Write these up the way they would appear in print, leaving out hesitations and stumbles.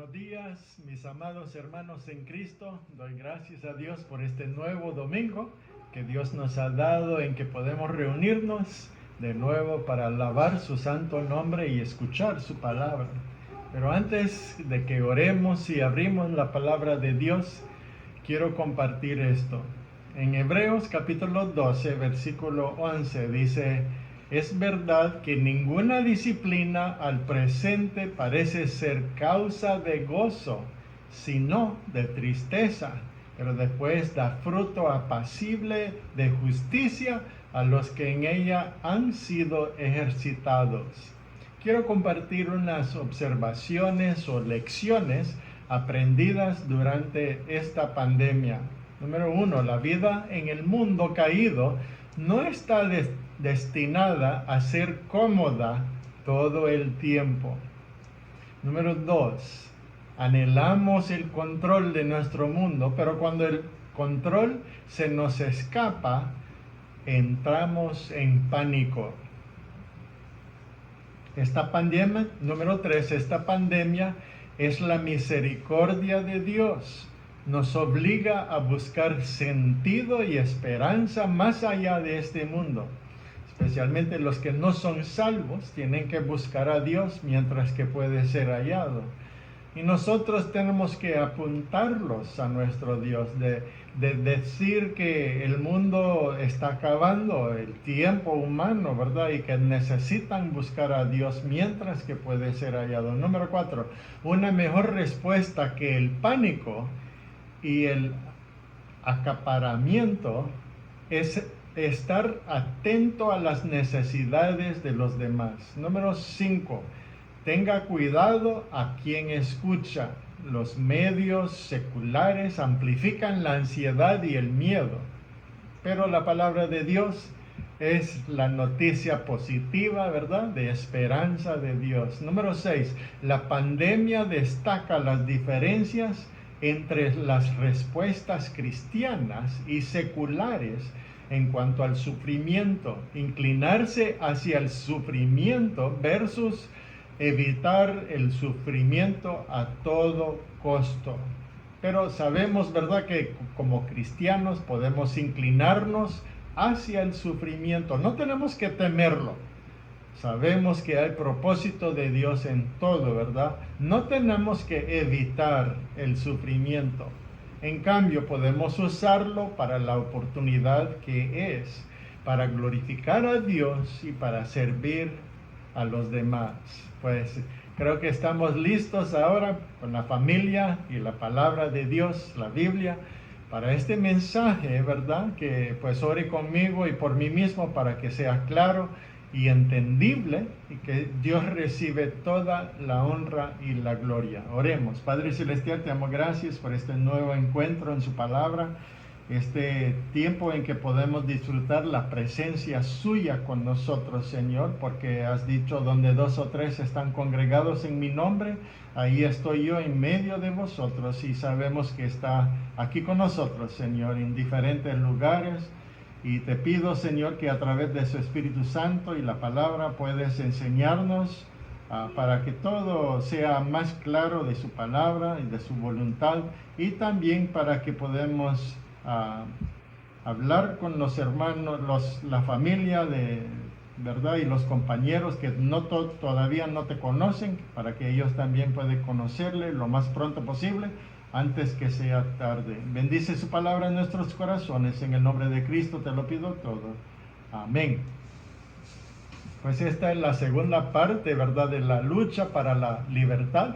Buenos días, mis amados hermanos en Cristo. Doy gracias a Dios por este nuevo domingo que Dios nos ha dado en que podemos reunirnos de nuevo para alabar su santo nombre y escuchar su palabra. Pero antes de que oremos y abrimos la palabra de Dios, quiero compartir esto. En Hebreos capítulo 12, versículo 11 dice: es verdad que ninguna disciplina al presente parece ser causa de gozo, sino de tristeza, pero después da fruto apacible de justicia a los que en ella han sido ejercitados. Quiero compartir unas observaciones o lecciones aprendidas durante esta pandemia. Número 1, la vida en el mundo caído no está destinada a ser cómoda todo el tiempo. Número 2, anhelamos el control de nuestro mundo, pero cuando el control se nos escapa, entramos en pánico. Esta pandemia, número 3, esta pandemia es la misericordia de Dios. Nos obliga a buscar sentido y esperanza más allá de este mundo. Especialmente los que no son salvos tienen que buscar a Dios mientras que puede ser hallado. Y nosotros tenemos que apuntarlos a nuestro Dios, de decir que el mundo está acabando, el tiempo humano, ¿verdad? Y que necesitan buscar a Dios mientras que puede ser hallado. Número 4, una mejor respuesta que el pánico y el acaparamiento es estar atento a las necesidades de los demás. Número 5, tenga cuidado a quien escucha. Los medios seculares amplifican la ansiedad y el miedo, pero la palabra de Dios es la noticia positiva, ¿verdad? De esperanza de Dios. Número 6, la pandemia destaca las diferencias entre las respuestas cristianas y seculares en cuanto al sufrimiento. Inclinarse hacia el sufrimiento versus evitar el sufrimiento a todo costo. Pero sabemos, ¿verdad?, que como cristianos podemos inclinarnos hacia el sufrimiento. No tenemos que temerlo. Sabemos que hay propósito de Dios en todo, ¿verdad? No tenemos que evitar el sufrimiento. En cambio, podemos usarlo para la oportunidad que es, para glorificar a Dios y para servir a los demás. Pues creo que estamos listos ahora con la familia y la palabra de Dios, la Biblia, para este mensaje, ¿verdad? Que pues ore conmigo y por mí mismo para que sea claro y entendible, y que Dios recibe toda la honra y la gloria. Oremos. Padre Celestial, te damos gracias por este nuevo encuentro en su palabra, este tiempo en que podemos disfrutar la presencia suya con nosotros, Señor, porque has dicho: donde 2 o 3 están congregados en mi nombre, ahí estoy yo en medio de vosotros, y sabemos que está aquí con nosotros, Señor, en diferentes lugares. Y te pido, Señor, que a través de su Espíritu Santo y la palabra puedes enseñarnos para que todo sea más claro de su palabra y de su voluntad, y también para que podamos hablar con los hermanos, la familia de verdad, y los compañeros que todavía no te conocen, para que ellos también puedan conocerle lo más pronto posible, antes que sea tarde. Bendice su palabra en nuestros corazones. En el nombre de Cristo te lo pido todo. Amén. Pues esta es la segunda parte, ¿verdad?, de la lucha para la libertad.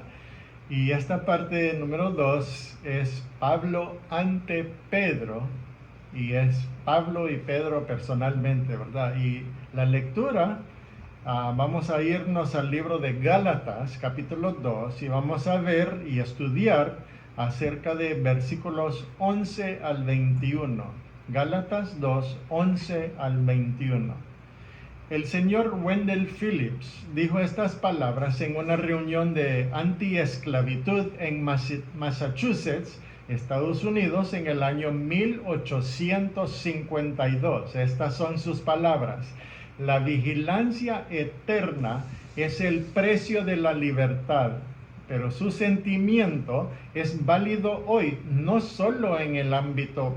Y esta parte número 2 es Pablo ante Pedro. Y es Pablo y Pedro personalmente, ¿verdad? Y la lectura, vamos a irnos al libro de Gálatas, capítulo 2, y vamos a ver y estudiar acerca de versículos 11 al 21. Gálatas 2, 11 al 21. El señor Wendell Phillips dijo estas palabras en una reunión de anti-esclavitud en Massachusetts, Estados Unidos, en el año 1852. Estas son sus palabras: la vigilancia eterna es el precio de la libertad. pero su sentimiento es válido hoy, no solo en el ámbito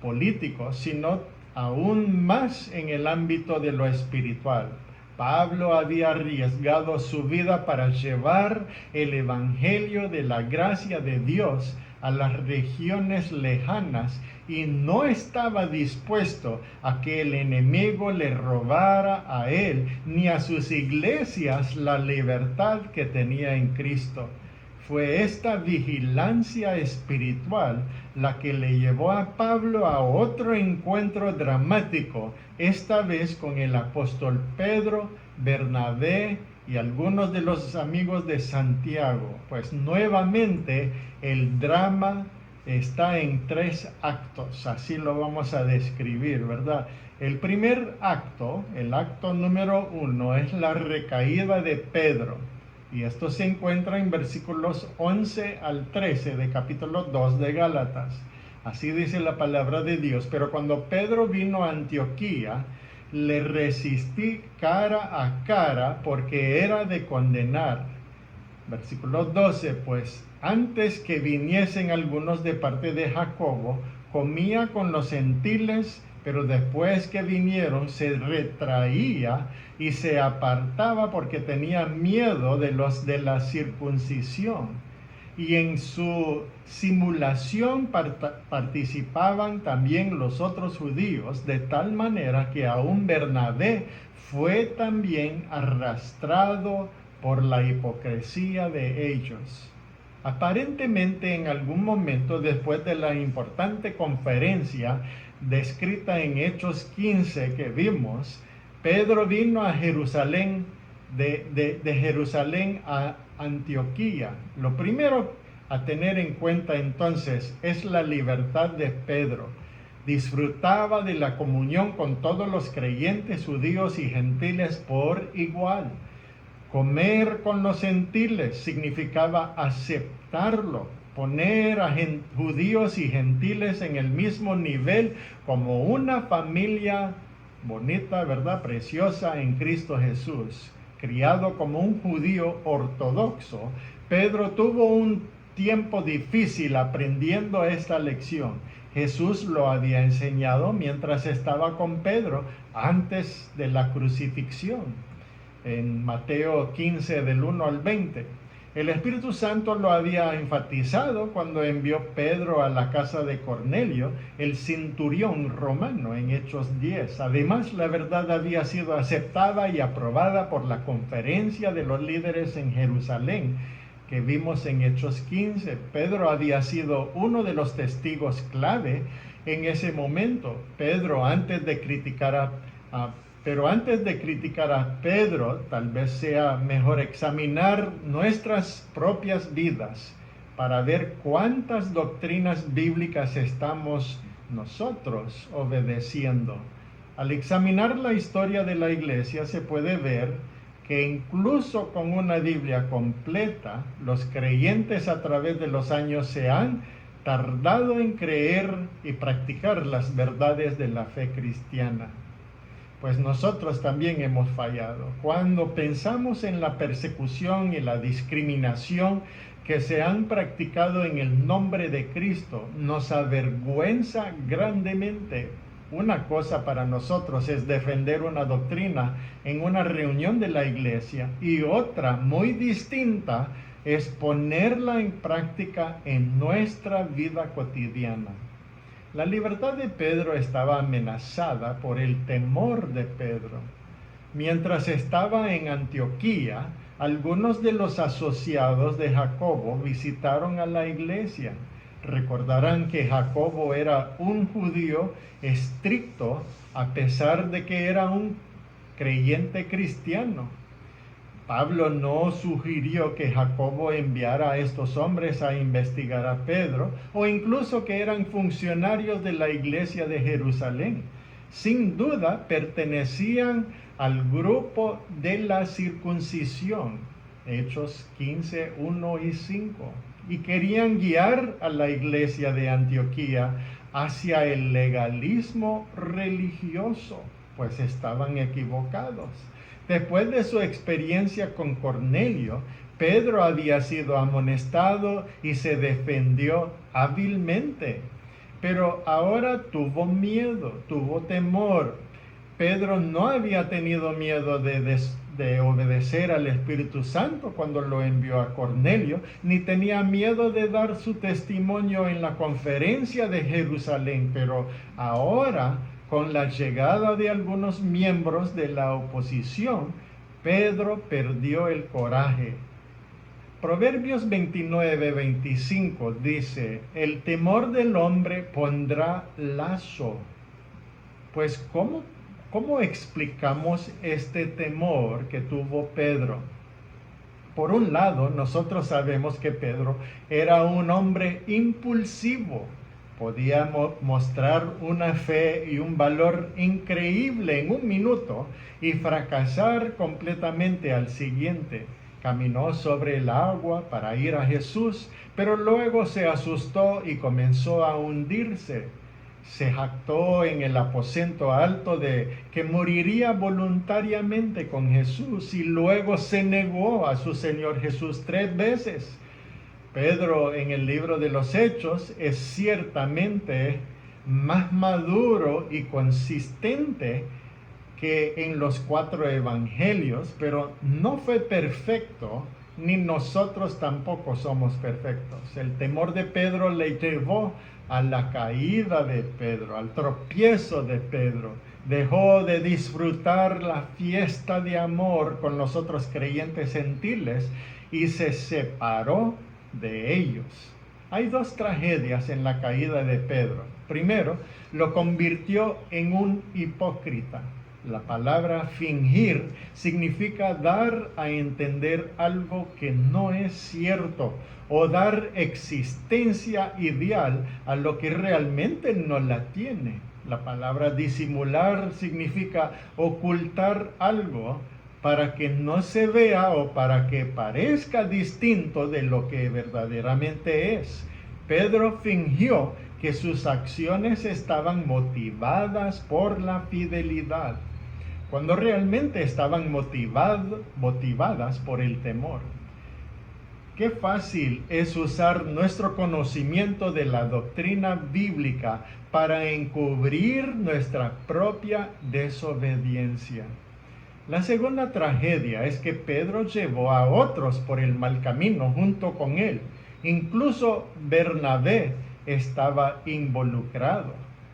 político, sino aún más en el ámbito de lo espiritual. Pablo había arriesgado su vida para llevar el evangelio de la gracia de Dios a las regiones lejanas y no estaba dispuesto a que el enemigo le robara a él ni a sus iglesias la libertad que tenía en Cristo. Fue esta vigilancia espiritual la que le llevó a Pablo a otro encuentro dramático, esta vez con el apóstol Pedro, Bernabé y algunos de los amigos de Santiago. Pues nuevamente el drama está en 3 actos, así lo vamos a describir, ¿verdad? El primer acto, el acto número 1, es la recaída de Pedro. Y esto se encuentra en versículos 11 al 13 de capítulo 2 de Gálatas. Así dice la palabra de Dios. Pero cuando Pedro vino a Antioquía, le resistí cara a cara porque era de condenar. Versículo 12, pues antes que viniesen algunos de parte de Jacobo, comía con los gentiles, pero después que vinieron se retraía y se apartaba porque tenía miedo de los de la circuncisión. Y en su simulación participaban también los otros judíos, de tal manera que aún Bernabé fue también arrastrado por la hipocresía de ellos. Aparentemente, en algún momento después de la importante conferencia descrita en Hechos 15 que vimos, Pedro vino a Jerusalén, de Jerusalén a Antioquía. Lo primero a tener en cuenta entonces es la libertad de Pedro. Disfrutaba de la comunión con todos los creyentes judíos y gentiles por igual. Comer con los gentiles significaba aceptarlo, poner a judíos y gentiles en el mismo nivel como una familia bonita, ¿verdad? Preciosa en Cristo Jesús. Criado como un judío ortodoxo, Pedro tuvo un tiempo difícil aprendiendo esta lección. Jesús lo había enseñado mientras estaba con Pedro antes de la crucifixión. En Mateo 15 del 1 al 20. El Espíritu Santo lo había enfatizado cuando envió Pedro a la casa de Cornelio, el centurión romano, en Hechos 10. Además, la verdad había sido aceptada y aprobada por la conferencia de los líderes en Jerusalén, que vimos en Hechos 15. Pedro había sido uno de los testigos clave en ese momento. Pero antes de criticar a Pedro, tal vez sea mejor examinar nuestras propias vidas para ver cuántas doctrinas bíblicas estamos nosotros obedeciendo. Al examinar la historia de la iglesia se puede ver que incluso con una Biblia completa, los creyentes a través de los años se han tardado en creer y practicar las verdades de la fe cristiana. Pues nosotros también hemos fallado. Cuando pensamos en la persecución y la discriminación que se han practicado en el nombre de Cristo, nos avergüenza grandemente. Una cosa para nosotros es defender una doctrina en una reunión de la iglesia y otra muy distinta es ponerla en práctica en nuestra vida cotidiana. La libertad de Pedro estaba amenazada por el temor de Pedro. Mientras estaba en Antioquía, algunos de los asociados de Jacobo visitaron a la iglesia. Recordarán que Jacobo era un judío estricto a pesar de que era un creyente cristiano. Pablo no sugirió que Jacobo enviara a estos hombres a investigar a Pedro o incluso que eran funcionarios de la iglesia de Jerusalén. Sin duda pertenecían al grupo de la circuncisión, Hechos 15, 1 y 5, y querían guiar a la iglesia de Antioquía hacia el legalismo religioso, pues estaban equivocados. Después de su experiencia con Cornelio, Pedro había sido amonestado y se defendió hábilmente, pero ahora tuvo miedo, tuvo temor. Pedro no había tenido miedo de obedecer al Espíritu Santo cuando lo envió a Cornelio, ni tenía miedo de dar su testimonio en la conferencia de Jerusalén, pero ahora, con la llegada de algunos miembros de la oposición, Pedro perdió el coraje. Proverbios 29-25 dice: el temor del hombre pondrá lazo. Pues, ¿cómo explicamos este temor que tuvo Pedro? Por un lado, nosotros sabemos que Pedro era un hombre impulsivo. Podía mostrar una fe y un valor increíble en un minuto y fracasar completamente al siguiente. Caminó sobre el agua para ir a Jesús, pero luego se asustó y comenzó a hundirse. Se jactó en el aposento alto de que moriría voluntariamente con Jesús y luego se negó a su Señor Jesús 3 veces. Pedro, en el libro de los Hechos, es ciertamente más maduro y consistente que en los 4 evangelios, pero no fue perfecto, ni nosotros tampoco somos perfectos. El temor de Pedro le llevó a la caída de Pedro, al tropiezo de Pedro. Dejó de disfrutar la fiesta de amor con los otros creyentes gentiles y se separó de ellos. Hay 2 tragedias en la caída de Pedro. Primero, lo convirtió en un hipócrita. La palabra fingir significa dar a entender algo que no es cierto o dar existencia ideal a lo que realmente no la tiene. La palabra disimular significa ocultar algo para que no se vea o para que parezca distinto de lo que verdaderamente es. Pedro fingió que sus acciones estaban motivadas por la fidelidad, cuando realmente estaban motivadas por el temor. Qué fácil es usar nuestro conocimiento de la doctrina bíblica para encubrir nuestra propia desobediencia. La segunda tragedia es que Pedro llevó a otros por el mal camino junto con él. Incluso Bernabé estaba involucrado.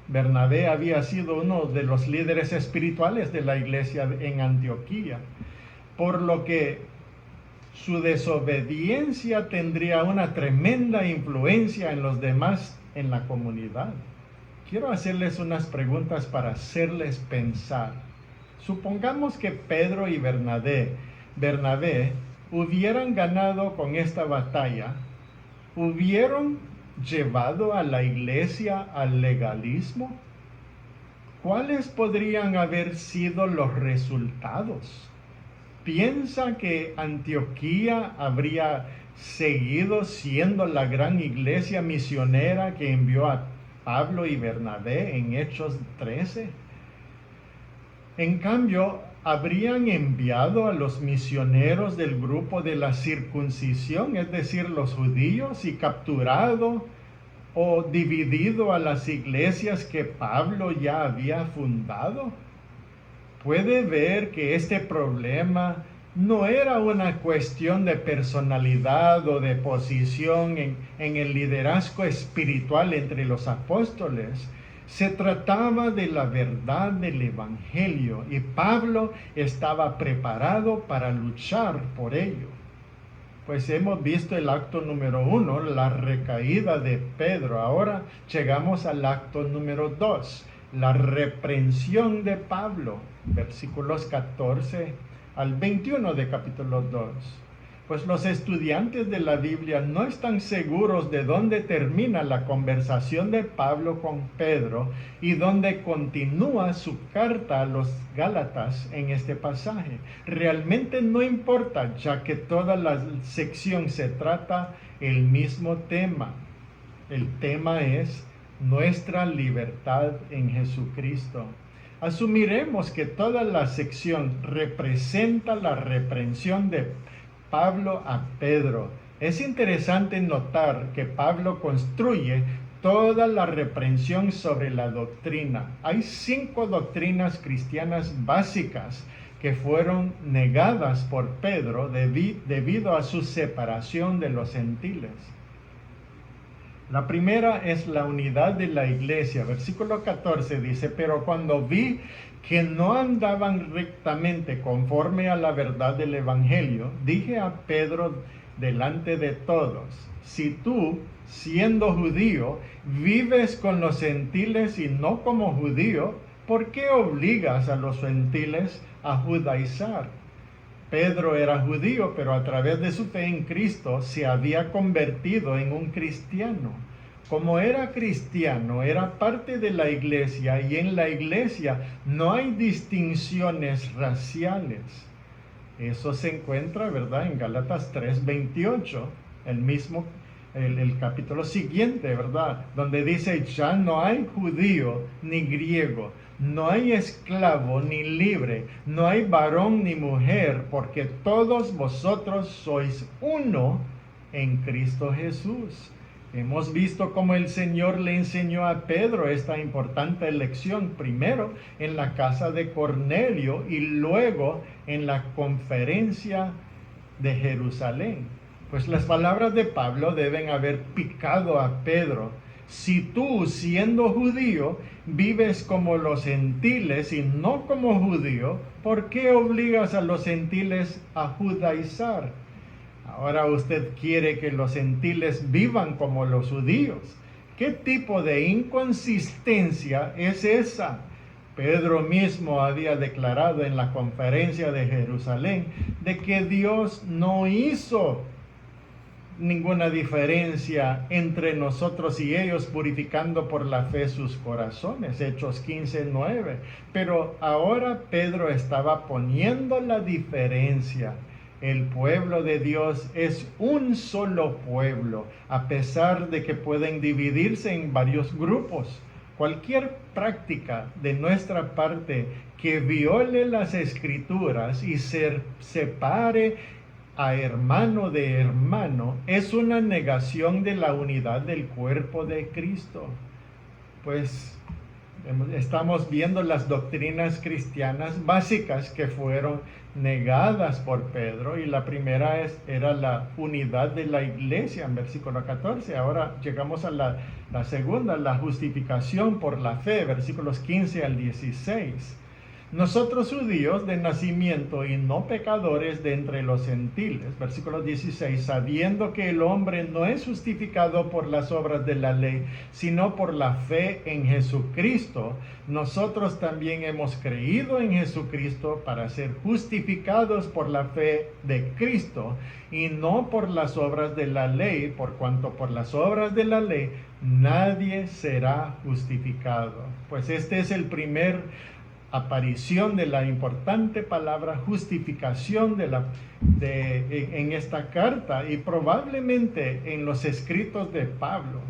Bernabé había sido uno de los líderes espirituales de la iglesia en Antioquía, por lo que su desobediencia tendría una tremenda influencia en los demás en la comunidad. Quiero hacerles unas preguntas para hacerles pensar. Supongamos que Pedro y Bernabé hubieran ganado con esta batalla, ¿hubieran llevado a la iglesia al legalismo? ¿Cuáles podrían haber sido los resultados? ¿Piensa que Antioquía habría seguido siendo la gran iglesia misionera que envió a Pablo y Bernabé en Hechos 13? En cambio, habrían enviado a los misioneros del grupo de la circuncisión, es decir, los judíos, y capturado o dividido a las iglesias que Pablo ya había fundado. Puede ver que este problema no era una cuestión de personalidad o de posición en el liderazgo espiritual entre los apóstoles. Se trataba de la verdad del Evangelio y Pablo estaba preparado para luchar por ello. Pues hemos visto el acto número 1, la recaída de Pedro. Ahora llegamos al acto número 2, la reprensión de Pablo, versículos 14 al 21 de capítulo 2. Pues los estudiantes de la Biblia no están seguros de dónde termina la conversación de Pablo con Pedro y dónde continúa su carta a los Gálatas en este pasaje. Realmente no importa, ya que toda la sección se trata el mismo tema. El tema es nuestra libertad en Jesucristo. Asumiremos que toda la sección representa la reprensión de Pablo a Pedro. Es interesante notar que Pablo construye toda la reprensión sobre la doctrina. Hay 5 doctrinas cristianas básicas que fueron negadas por Pedro debido a su separación de los gentiles. La primera es la unidad de la iglesia. Versículo 14 dice, pero cuando vi que no andaban rectamente conforme a la verdad del evangelio, dije a Pedro delante de todos, si tú, siendo judío, vives con los gentiles y no como judío, ¿por qué obligas a los gentiles a judaizar? Pedro era judío, pero a través de su fe en Cristo se había convertido en un cristiano. Como era cristiano, era parte de la iglesia, y en la iglesia no hay distinciones raciales. Eso se encuentra, ¿verdad?, en Gálatas 3:28, el capítulo siguiente, ¿verdad?, donde dice, ya no hay judío ni griego, no hay esclavo ni libre, no hay varón ni mujer, porque todos vosotros sois uno en Cristo Jesús. Hemos visto cómo el Señor le enseñó a Pedro esta importante lección, primero en la casa de Cornelio y luego en la conferencia de Jerusalén. Pues las palabras de Pablo deben haber picado a Pedro. Si tú, siendo judío, vives como los gentiles y no como judío, ¿por qué obligas a los gentiles a judaizar? Ahora usted quiere que los gentiles vivan como los judíos. ¿Qué tipo de inconsistencia es esa? Pedro mismo había declarado en la conferencia de Jerusalén de que Dios no hizo ninguna diferencia entre nosotros y ellos, purificando por la fe sus corazones, Hechos 15:9. Pero ahora Pedro estaba poniendo la diferencia. El pueblo de Dios es un solo pueblo, a pesar de que pueden dividirse en varios grupos. Cualquier práctica de nuestra parte que viole las Escrituras y se separe a hermano de hermano es una negación de la unidad del cuerpo de Cristo. Pues estamos viendo las doctrinas cristianas básicas que fueron negadas por Pedro, y la primera era la unidad de la iglesia en versículo 14. Ahora llegamos a la segunda, la justificación por la fe, versículos 15 al 16. Nosotros judíos de nacimiento y no pecadores de entre los gentiles, versículo 16, sabiendo que el hombre no es justificado por las obras de la ley, sino por la fe en Jesucristo, nosotros también hemos creído en Jesucristo para ser justificados por la fe de Cristo y no por las obras de la ley, por cuanto por las obras de la ley nadie será justificado. Pues este es el primer aparición de la importante palabra justificación en esta carta, y probablemente en los escritos de Pablo.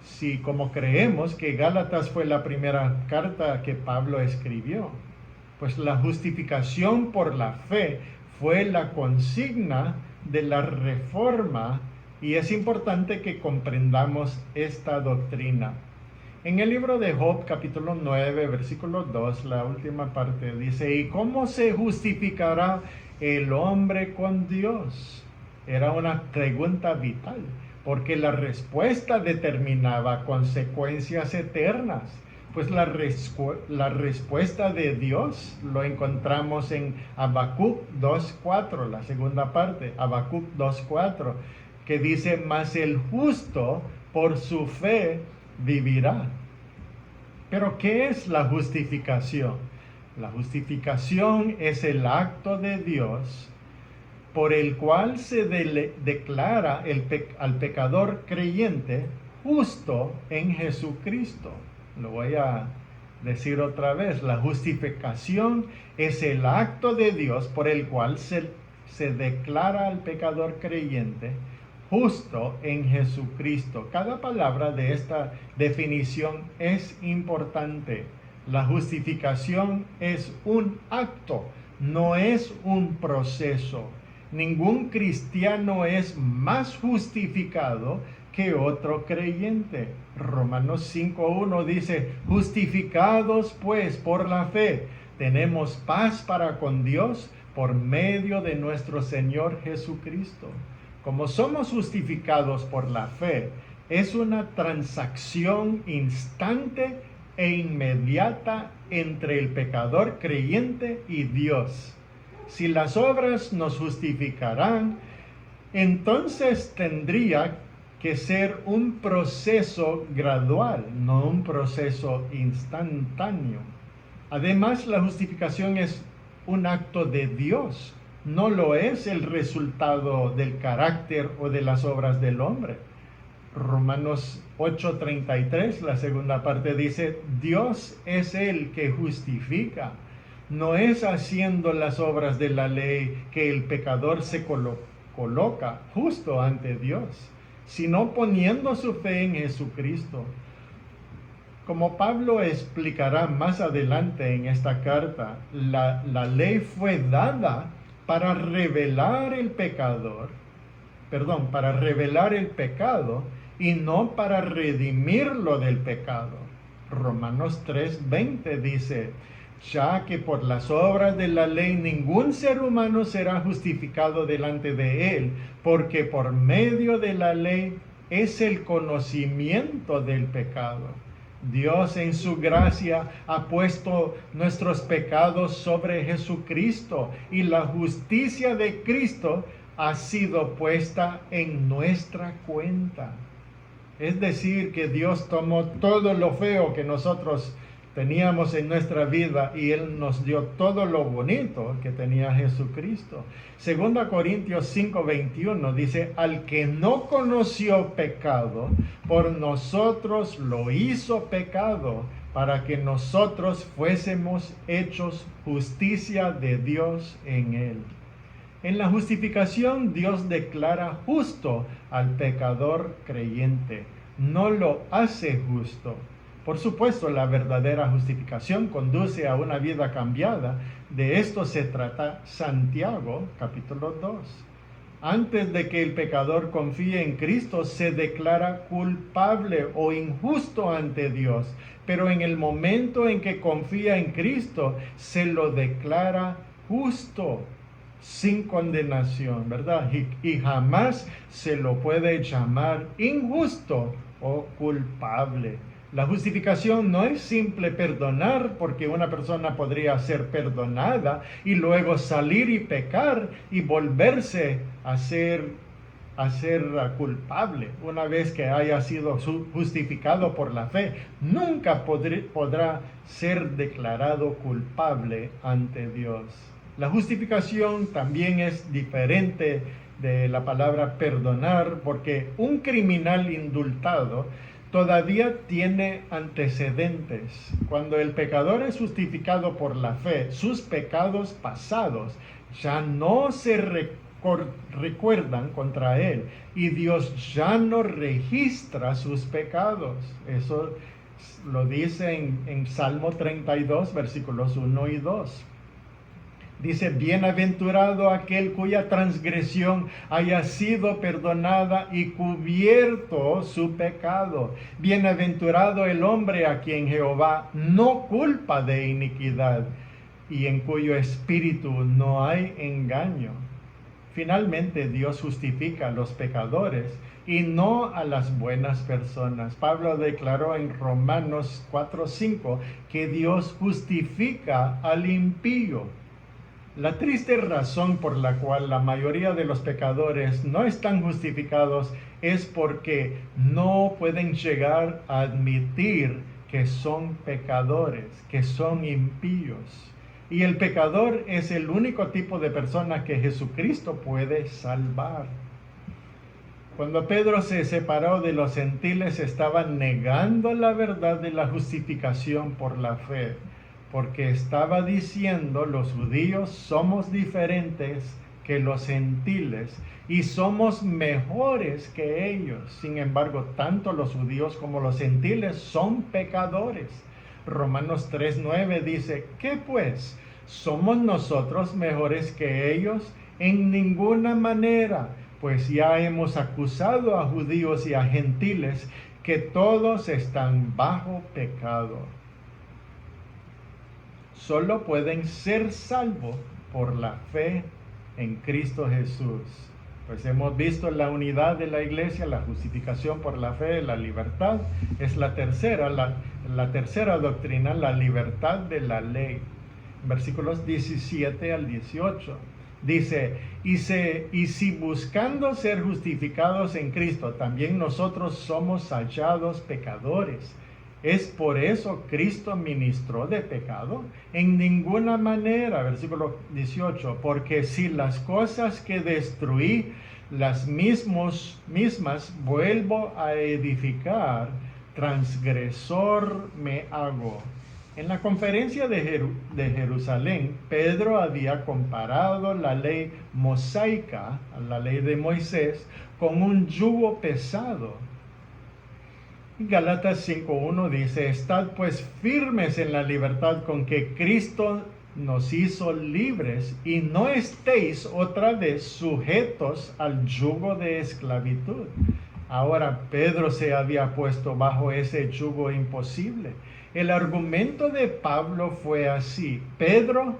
Si como creemos que Gálatas fue la primera carta que Pablo escribió, pues la justificación por la fe fue la consigna de la reforma, y es importante que comprendamos esta doctrina. En el libro de Job, capítulo 9, versículo 2, la última parte dice, ¿y cómo se justificará el hombre con Dios? Era una pregunta vital, porque la respuesta determinaba consecuencias eternas. Pues la respuesta de Dios lo encontramos en Habacuc 2:4, la segunda parte, Habacuc 2:4, que dice, mas el justo por su fe vivirá. Pero ¿qué es la justificación? La justificación es el acto de Dios por el cual se declara al pecador creyente justo en Jesucristo. Lo voy a decir otra vez. La justificación es el acto de Dios por el cual se declara al pecador creyente justo en Jesucristo. Cada palabra de esta definición es importante. La justificación es un acto, no es un proceso. Ningún cristiano es más justificado que otro creyente. Romanos 5:1 dice, justificados pues por la fe, tenemos paz para con Dios por medio de nuestro Señor Jesucristo. Como somos justificados por la fe, es una transacción instante e inmediata entre el pecador creyente y Dios. Si las obras nos justificarán, entonces tendría que ser un proceso gradual, no un proceso instantáneo. Además, la justificación es un acto de Dios, no lo es el resultado del carácter o de las obras del hombre. Romanos 8:33, la segunda parte dice, Dios es el que justifica. No es haciendo las obras de la ley que el pecador se coloca justo ante Dios, sino poniendo su fe en Jesucristo. Como Pablo explicará más adelante en esta carta, la ley fue dada para revelar el pecado y no para redimirlo del pecado. Romanos 3:20 dice, ya que por las obras de la ley ningún ser humano será justificado delante de él, porque por medio de la ley es el conocimiento del pecado. Dios en su gracia ha puesto nuestros pecados sobre Jesucristo y la justicia de Cristo ha sido puesta en nuestra cuenta. Es decir, que Dios tomó todo lo feo que nosotros teníamos en nuestra vida y Él nos dio todo lo bonito que tenía Jesucristo. 2 Corintios 5:21 dice, al que no conoció pecado, por nosotros lo hizo pecado, para que nosotros fuésemos hechos justicia de Dios en Él. En la justificación, Dios declara justo al pecador creyente, no lo hace justo. Por supuesto, la verdadera justificación conduce a una vida cambiada. De esto se trata Santiago, capítulo 2. Antes de que el pecador confíe en Cristo, se declara culpable o injusto ante Dios. Pero en el momento en que confía en Cristo, se lo declara justo, sin condenación, ¿verdad? Y jamás se lo puede llamar injusto o culpable. La justificación no es simple perdonar, porque una persona podría ser perdonada y luego salir y pecar y volverse a ser culpable. Una vez que haya sido justificado por la fe, nunca podrá ser declarado culpable ante Dios. La justificación también es diferente de la palabra perdonar, porque un criminal indultado todavía tiene antecedentes. Cuando el pecador es justificado por la fe, sus pecados pasados ya no se recuerdan contra él y Dios ya no registra sus pecados. Eso lo dice en Salmo 32, versículos 1 y 2. Dice, bienaventurado aquel cuya transgresión haya sido perdonada y cubierto su pecado. Bienaventurado el hombre a quien Jehová no culpa de iniquidad y en cuyo espíritu no hay engaño. Finalmente, Dios justifica a los pecadores y no a las buenas personas. Pablo declaró en Romanos 4:5 que Dios justifica al impío. La triste razón por la cual la mayoría de los pecadores no están justificados es porque no pueden llegar a admitir que son pecadores, que son impíos. Y el pecador es el único tipo de persona que Jesucristo puede salvar. Cuando Pedro se separó de los gentiles, estaba negando la verdad de la justificación por la fe, porque estaba diciendo, los judíos somos diferentes que los gentiles y somos mejores que ellos. Sin embargo, tanto los judíos como los gentiles son pecadores. Romanos 3:9 dice, ¿qué pues? ¿Somos nosotros mejores que ellos? En ninguna manera, pues ya hemos acusado a judíos y a gentiles que todos están bajo pecado. Solo pueden ser salvos por la fe en Cristo Jesús. Pues hemos visto la unidad de la iglesia, la justificación por la fe, la libertad. Es la tercera doctrina, la libertad de la ley. Versículos 17 al 18. Dice, y si buscando ser justificados en Cristo, también nosotros somos hallados pecadores, ¿es por eso Cristo ministró de pecado? En ninguna manera, versículo 18, porque si las cosas que destruí, las mismas vuelvo a edificar, transgresor me hago. En la conferencia de Jerusalén, Pedro había comparado la ley mosaica, la ley de Moisés, con un yugo pesado. Gálatas 5:1 dice, estad pues firmes en la libertad con que Cristo nos hizo libres, y no estéis otra vez sujetos al yugo de esclavitud. Ahora Pedro se había puesto bajo ese yugo imposible. El argumento de Pablo fue así: Pedro,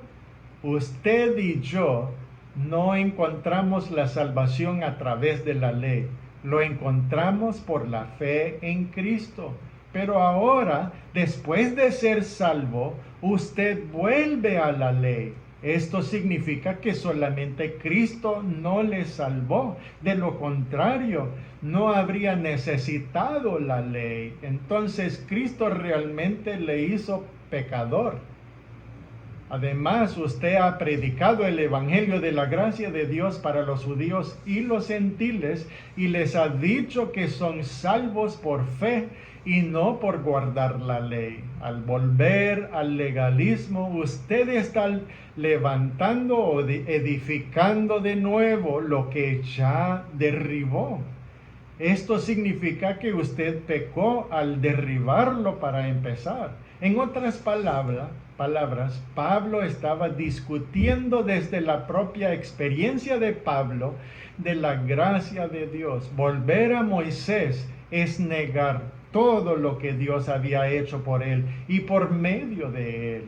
usted y yo no encontramos la salvación a través de la ley. Lo encontramos por la fe en Cristo. Pero ahora, después de ser salvo, usted vuelve a la ley. Esto significa que solamente Cristo no le salvó. De lo contrario, no habría necesitado la ley. Entonces, Cristo realmente le hizo pecador. Además, usted ha predicado el evangelio de la gracia de Dios para los judíos y los gentiles, y les ha dicho que son salvos por fe y no por guardar la ley. Al volver al legalismo, usted está levantando o edificando de nuevo lo que ya derribó. Esto significa que usted pecó al derribarlo para empezar. En otras palabras, Pablo estaba discutiendo desde la propia experiencia de Pablo de la gracia de Dios. Volver a Moisés es negar todo lo que Dios había hecho por él y por medio de él.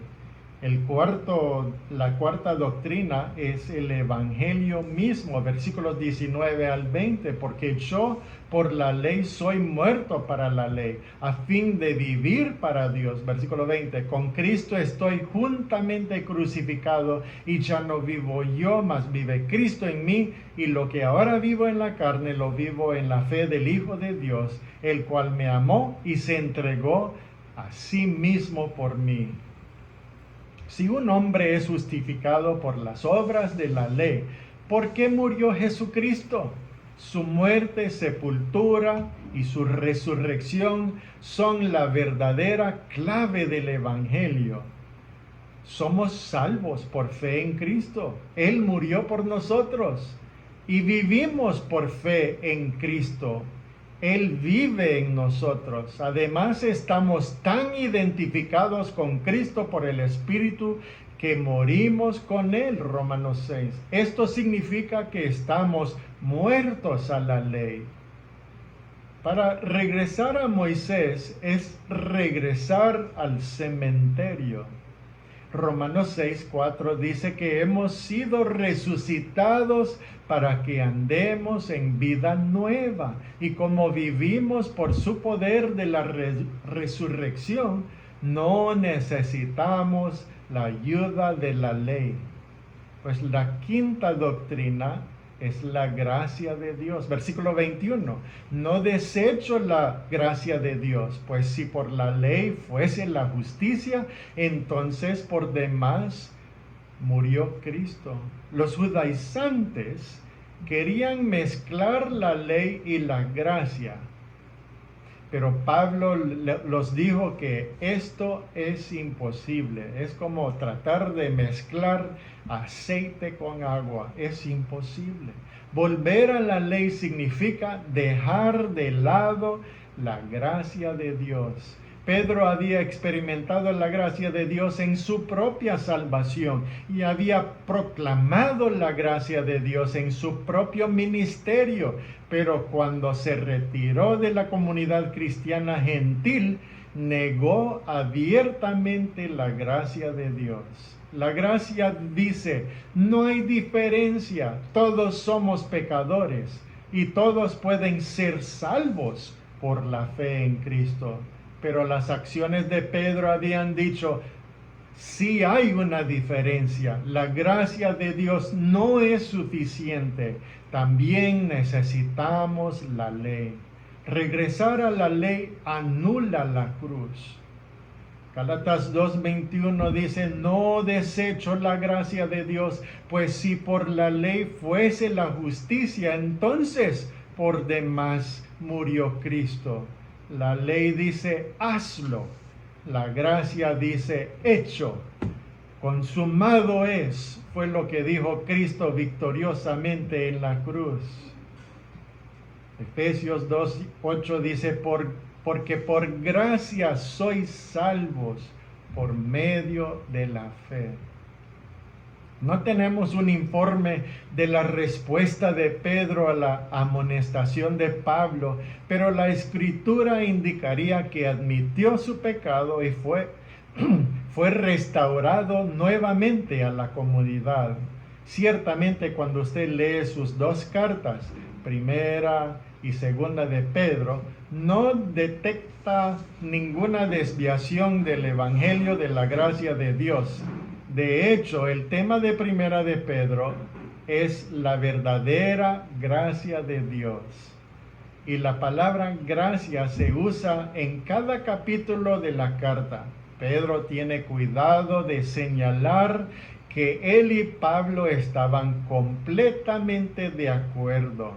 La cuarta doctrina es el evangelio mismo, versículos 19 al 20, porque yo por la ley soy muerto para la ley, a fin de vivir para Dios. Versículo 20, con Cristo estoy juntamente crucificado, y ya no vivo yo, mas vive Cristo en mí, y lo que ahora vivo en la carne, lo vivo en la fe del Hijo de Dios, el cual me amó y se entregó a sí mismo por mí. Si un hombre es justificado por las obras de la ley, ¿por qué murió Jesucristo? Su muerte, sepultura y su resurrección son la verdadera clave del evangelio. Somos salvos por fe en Cristo. Él murió por nosotros y vivimos por fe en Cristo. Él vive en nosotros. Además, estamos tan identificados con Cristo por el Espíritu que morimos con Él. Romanos 6. Esto significa que estamos muertos a la ley. Para regresar a Moisés es regresar al cementerio. Romanos 6:4 dice que hemos sido resucitados para que andemos en vida nueva. Y como vivimos por su poder de la resurrección, no necesitamos la ayuda de la ley. Pues la quinta doctrina es la gracia de Dios. Versículo 21. No desecho la gracia de Dios, pues si por la ley fuese la justicia, entonces por demás murió Cristo. Los judaizantes querían mezclar la ley y la gracia, pero Pablo los dijo que esto es imposible. Es como tratar de mezclar aceite con agua. Es imposible. Volver a la ley significa dejar de lado la gracia de Dios. Pedro había experimentado la gracia de Dios en su propia salvación y había proclamado la gracia de Dios en su propio ministerio, pero cuando se retiró de la comunidad cristiana gentil, negó abiertamente la gracia de Dios. La gracia dice, no hay diferencia, todos somos pecadores y todos pueden ser salvos por la fe en Cristo. Pero las acciones de Pedro habían dicho, sí hay una diferencia. La gracia de Dios no es suficiente. También necesitamos la ley. Regresar a la ley anula la cruz. Gálatas 2:21 dice, no desecho la gracia de Dios, pues si por la ley fuese la justicia, entonces por demás murió Cristo. La ley dice, hazlo. La gracia dice, hecho. Consumado es, fue lo que dijo Cristo victoriosamente en la cruz. Efesios 2:8 dice, porque por gracia sois salvos por medio de la fe. No tenemos un informe de la respuesta de Pedro a la amonestación de Pablo, pero la Escritura indicaría que admitió su pecado y fue restaurado nuevamente a la comunidad. Ciertamente cuando usted lee sus dos cartas, primera y segunda de Pedro, no detecta ninguna desviación del Evangelio de la gracia de Dios. De hecho, el tema de primera de Pedro es la verdadera gracia de Dios. Y la palabra gracia se usa en cada capítulo de la carta. Pedro tiene cuidado de señalar que él y Pablo estaban completamente de acuerdo.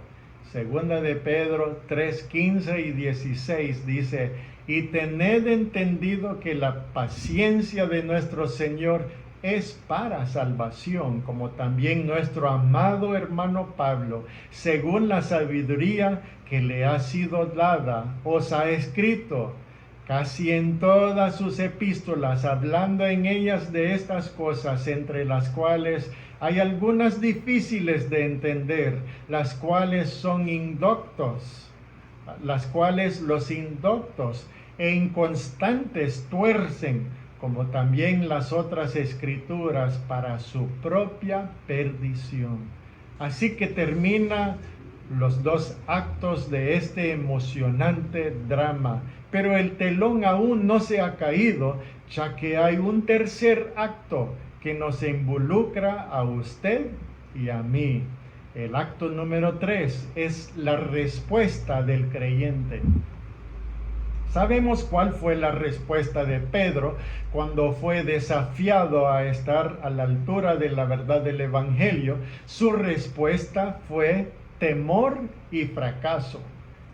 Segunda de Pedro 3:15 y 16 dice, y tened entendido que la paciencia de nuestro Señor es para salvación, como también nuestro amado hermano Pablo, según la sabiduría que le ha sido dada, os ha escrito casi en todas sus epístolas, hablando en ellas de estas cosas, entre las cuales hay algunas difíciles de entender, las cuales son indoctos, las cuales los indoctos e inconstantes tuercen, como también las otras escrituras, para su propia perdición. Así que termina los dos actos de este emocionante drama, pero el telón aún no se ha caído, ya que hay un tercer acto que nos involucra a usted y a mí. El acto número 3 es la respuesta del creyente. Sabemos cuál fue la respuesta de Pedro cuando fue desafiado a estar a la altura de la verdad del Evangelio. Su respuesta fue temor y fracaso.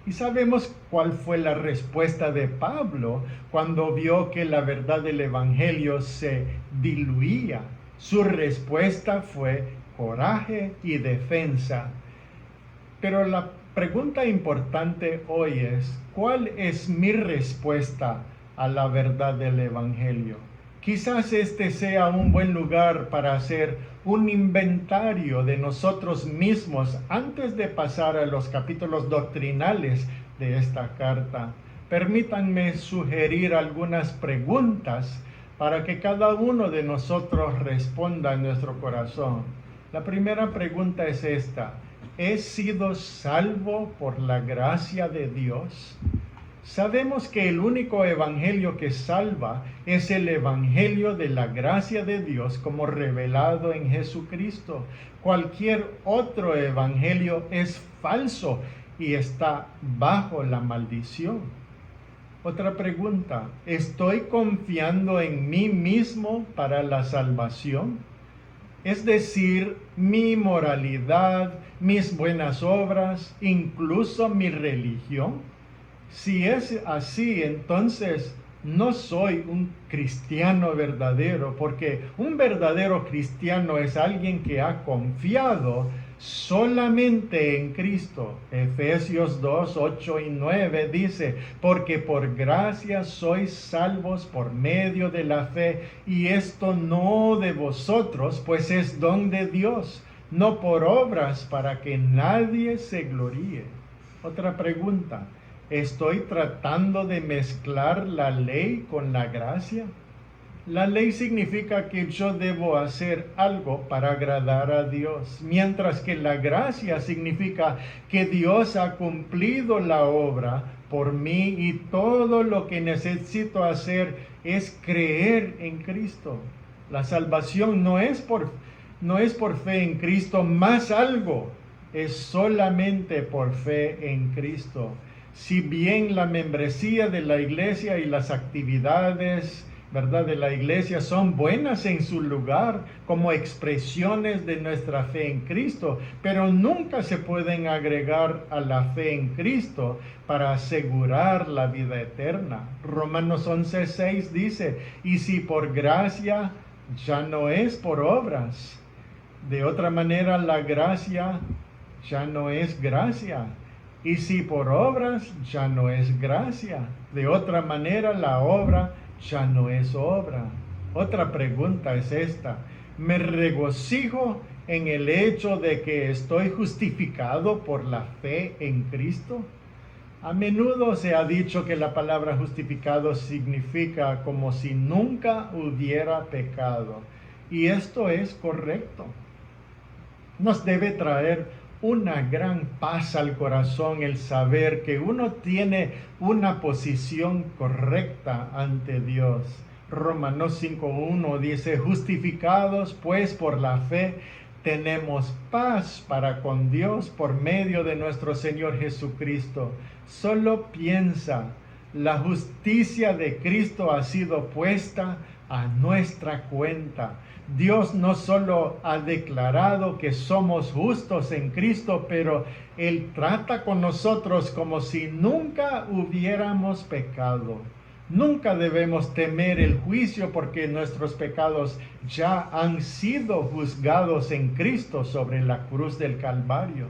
Y sabemos cuál fue la respuesta de Pablo cuando vio que la verdad del Evangelio se diluía. Su respuesta fue coraje y defensa. Pero la pregunta importante hoy es, ¿cuál es mi respuesta a la verdad del Evangelio? Quizás este sea un buen lugar para hacer un inventario de nosotros mismos antes de pasar a los capítulos doctrinales de esta carta. Permítanme sugerir algunas preguntas para que cada uno de nosotros responda en nuestro corazón. La primera pregunta es esta: ¿he sido salvo por la gracia de Dios? Sabemos que el único evangelio que salva es el evangelio de la gracia de Dios como revelado en Jesucristo. Cualquier otro evangelio es falso y está bajo la maldición. Otra pregunta: ¿estoy confiando en mí mismo para la salvación? Es decir, mi moralidad, mis buenas obras, incluso mi religión. Si es así, entonces no soy un cristiano verdadero, porque un verdadero cristiano es alguien que ha confiado solamente en Cristo. Efesios 2, 8 y 9 dice, porque por gracia sois salvos por medio de la fe, y esto no de vosotros, pues es don de Dios, no por obras para que nadie se gloríe. Otra pregunta, ¿estoy tratando de mezclar la ley con la gracia? La ley significa que yo debo hacer algo para agradar a Dios, mientras que la gracia significa que Dios ha cumplido la obra por mí y todo lo que necesito hacer es creer en Cristo. La salvación no es por fe en Cristo más algo, es solamente por fe en Cristo. Si bien la membresía de la iglesia y las actividades, ¿verdad?, de la iglesia son buenas en su lugar como expresiones de nuestra fe en Cristo, pero nunca se pueden agregar a la fe en Cristo para asegurar la vida eterna. Romanos 11:6 dice, y si por gracia, ya no es por obras. De otra manera, la gracia ya no es gracia. Y si por obras, ya no es gracia. De otra manera, la obra ya no es obra. Otra pregunta es esta. ¿Me regocijo en el hecho de que estoy justificado por la fe en Cristo? A menudo se ha dicho que la palabra justificado significa como si nunca hubiera pecado. Y esto es correcto. Nos debe traer una gran paz al corazón el saber que uno tiene una posición correcta ante Dios. Romanos 5:1 dice, justificados pues por la fe, tenemos paz para con Dios por medio de nuestro Señor Jesucristo. Solo piensa, la justicia de Cristo ha sido puesta a nuestra cuenta. Dios no solo ha declarado que somos justos en Cristo, pero Él trata con nosotros como si nunca hubiéramos pecado. Nunca debemos temer el juicio porque nuestros pecados ya han sido juzgados en Cristo sobre la cruz del Calvario.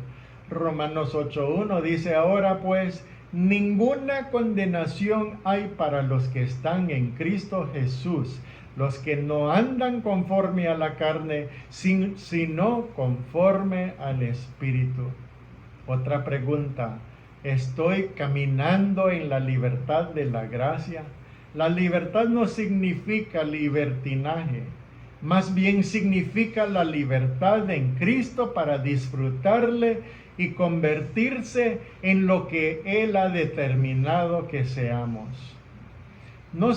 Romanos 8:1 dice, ahora pues, ninguna condenación hay para los que están en Cristo Jesús, los que no andan conforme a la carne, sino conforme al Espíritu. Otra pregunta, ¿estoy caminando en la libertad de la gracia? La libertad no significa libertinaje, más bien significa la libertad en Cristo para disfrutarle y convertirse en lo que Él ha determinado que seamos. No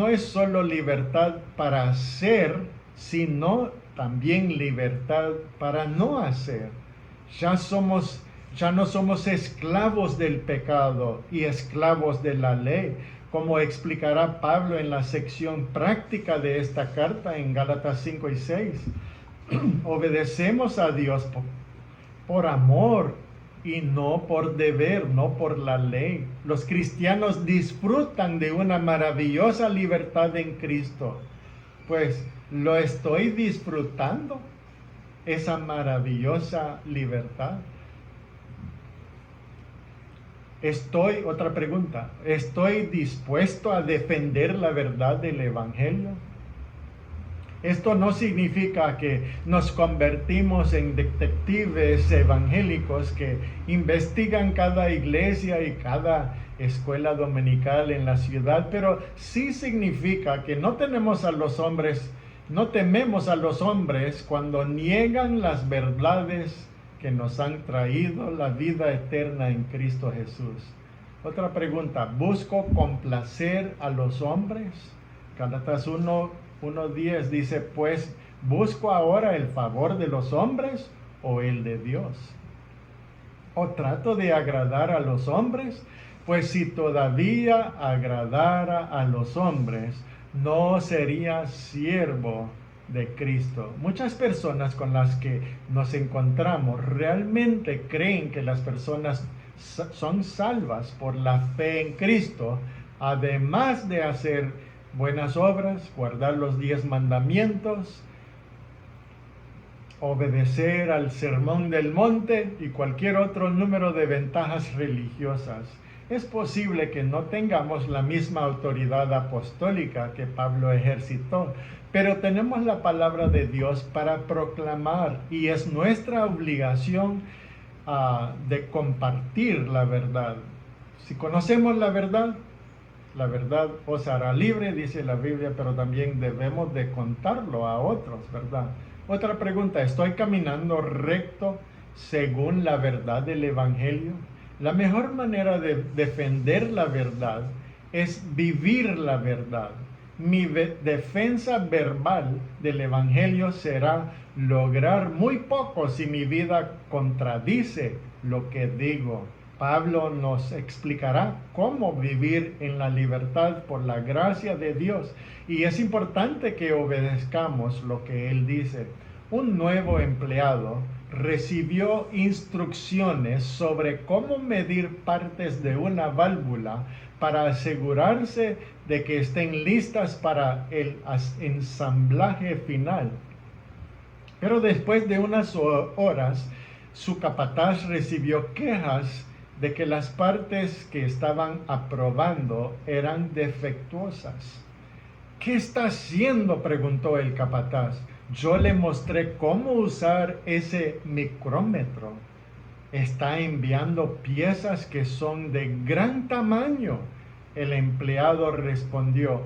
es solo libertad para hacer, sino también libertad para no hacer. Ya no somos esclavos del pecado y esclavos de la ley, como explicará Pablo en la sección práctica de esta carta en Gálatas 5 y 6. Obedecemos a Dios por amor y no por deber, no por la ley. Los cristianos disfrutan de una maravillosa libertad en Cristo. Pues, ¿lo estoy disfrutando? Esa maravillosa libertad. Otra pregunta, ¿estoy dispuesto a defender la verdad del Evangelio? Esto no significa que nos convertimos en detectives evangélicos que investigan cada iglesia y cada escuela dominical en la ciudad, pero sí significa que no tememos a los hombres cuando niegan las verdades que nos han traído la vida eterna en Cristo Jesús. Otra pregunta, ¿busco complacer a los hombres? Gálatas 1:10 dice, pues, ¿busco ahora el favor de los hombres o el de Dios? ¿O trato de agradar a los hombres? Pues si todavía agradara a los hombres, no sería siervo de Cristo. Muchas personas con las que nos encontramos realmente creen que las personas son salvas por la fe en Cristo, además de hacer buenas obras, guardar los 10 mandamientos, obedecer al Sermón del Monte y cualquier otro número de ventajas religiosas. Es posible que no tengamos la misma autoridad apostólica que Pablo ejercitó, pero tenemos la palabra de Dios para proclamar y es nuestra obligación de compartir la verdad. Si conocemos la verdad os hará libre, dice la Biblia, pero también debemos de contarlo a otros, ¿verdad? Otra pregunta, ¿estoy caminando recto según la verdad del Evangelio? La mejor manera de defender la verdad es vivir la verdad. Mi defensa verbal del Evangelio será lograr muy poco si mi vida contradice lo que digo. Pablo nos explicará cómo vivir en la libertad por la gracia de Dios. Y es importante que obedezcamos lo que él dice. Un nuevo empleado recibió instrucciones sobre cómo medir partes de una válvula para asegurarse de que estén listas para el ensamblaje final. Pero después de unas horas, su capataz recibió quejas de que las partes que estaban aprobando eran defectuosas. ¿Qué está haciendo?, preguntó el capataz. Yo le mostré cómo usar ese micrómetro. Está enviando piezas que son de gran tamaño. El empleado respondió,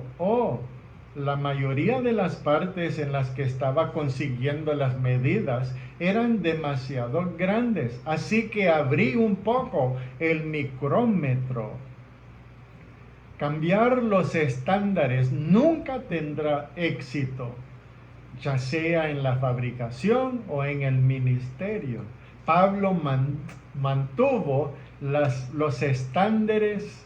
la mayoría de las partes en las que estaba consiguiendo las medidas eran demasiado grandes, así que abrí un poco el micrómetro. Cambiar los estándares nunca tendrá éxito, ya sea en la fabricación o en el ministerio. Pablo mantuvo los estándares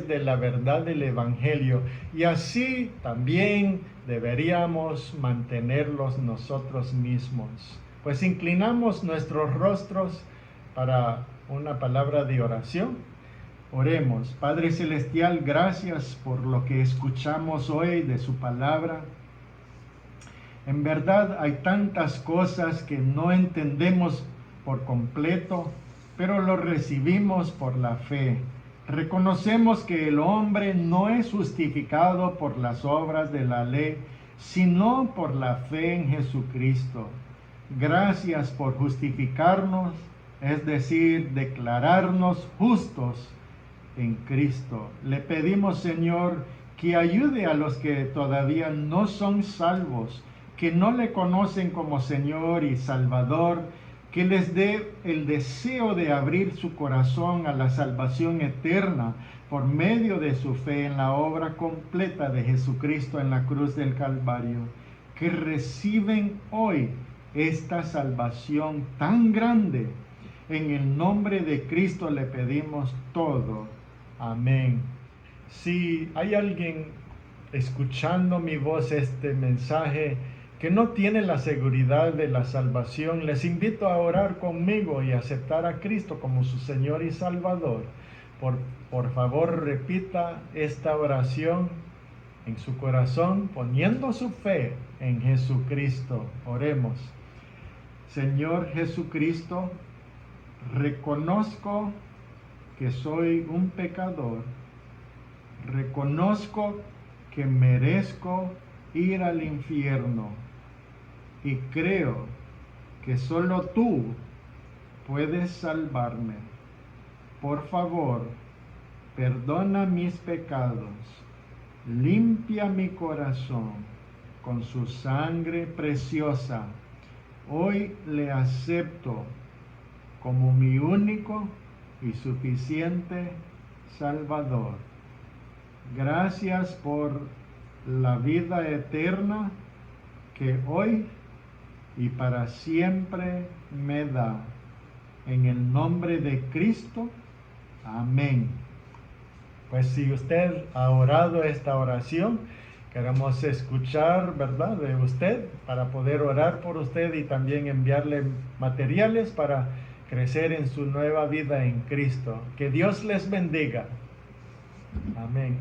de la verdad del Evangelio, y así también deberíamos mantenerlos nosotros mismos. Pues inclinamos nuestros rostros para una palabra de oración. Oremos. Padre Celestial, gracias por lo que escuchamos hoy de su palabra. En verdad hay tantas cosas que no entendemos por completo, pero lo recibimos por la fe. Reconocemos que el hombre no es justificado por las obras de la ley, sino por la fe en Jesucristo. Gracias por justificarnos, es decir, declararnos justos en Cristo. Le pedimos, Señor, que ayude a los que todavía no son salvos, que no le conocen como Señor y Salvador, que les dé el deseo de abrir su corazón a la salvación eterna por medio de su fe en la obra completa de Jesucristo en la cruz del Calvario, que reciben hoy esta salvación tan grande. En el nombre de Cristo le pedimos todo. Amén. Si hay alguien escuchando mi voz, este mensaje, que no tiene la seguridad de la salvación, les invito a orar conmigo y aceptar a Cristo como su Señor y Salvador. Por favor, repita esta oración en su corazón, poniendo su fe en Jesucristo. Oremos. Señor Jesucristo, reconozco que soy un pecador. Reconozco que merezco ir al infierno. Y creo que solo tú puedes salvarme. Por favor, perdona mis pecados, limpia mi corazón con su sangre preciosa. Hoy le acepto como mi único y suficiente Salvador. Gracias por la vida eterna que hoy y para siempre me da. En el nombre de Cristo. Amén. Pues si usted ha orado esta oración, queremos escuchar, ¿verdad?, de usted para poder orar por usted y también enviarle materiales para crecer en su nueva vida en Cristo. Que Dios les bendiga. Amén.